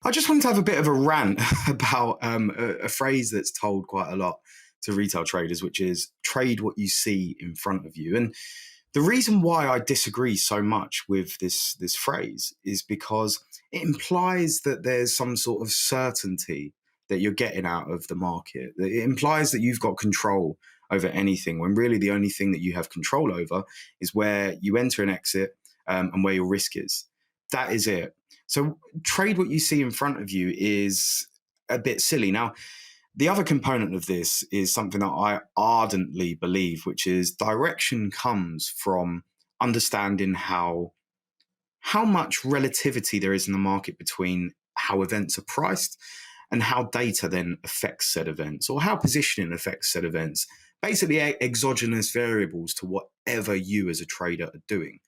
I just wanted to have a bit of a rant about a phrase that's told quite a lot to retail traders, which is trade what you see in front of you. And the reason why I disagree so much with this phrase is because it implies that there's some sort of certainty that you're getting out of the market. It implies that you've got control over anything, when really the only thing that you have control over is where you enter and exit, and where your risk is. That is it. So trade what you see in front of you is a bit silly. Now, the other component of this is something that I ardently believe, which is direction comes from understanding how much relativity there is in the market between how events are priced and how data then affects said events, or how positioning affects said events. Basically, exogenous variables to whatever you as a trader are doing.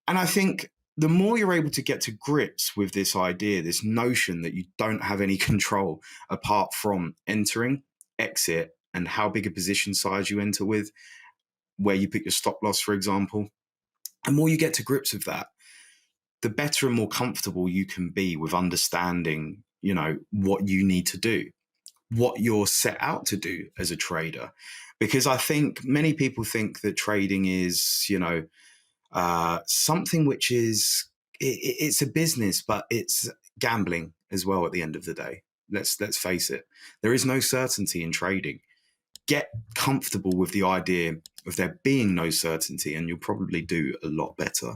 And I think the more you're able to get to grips with this idea, this notion that you don't have any control apart from entering, exit, and how big a position size you enter with, where you put your stop loss, for example, the more you get to grips with that, the better and more comfortable you can be with understanding, what you need to do, what you're set out to do as a trader. Because I think many people think that trading is, something which is, it's a business, but it's gambling as well at the end of the day. Let's face it. There is no certainty in trading. Get comfortable with the idea of there being no certainty and you'll probably do a lot better.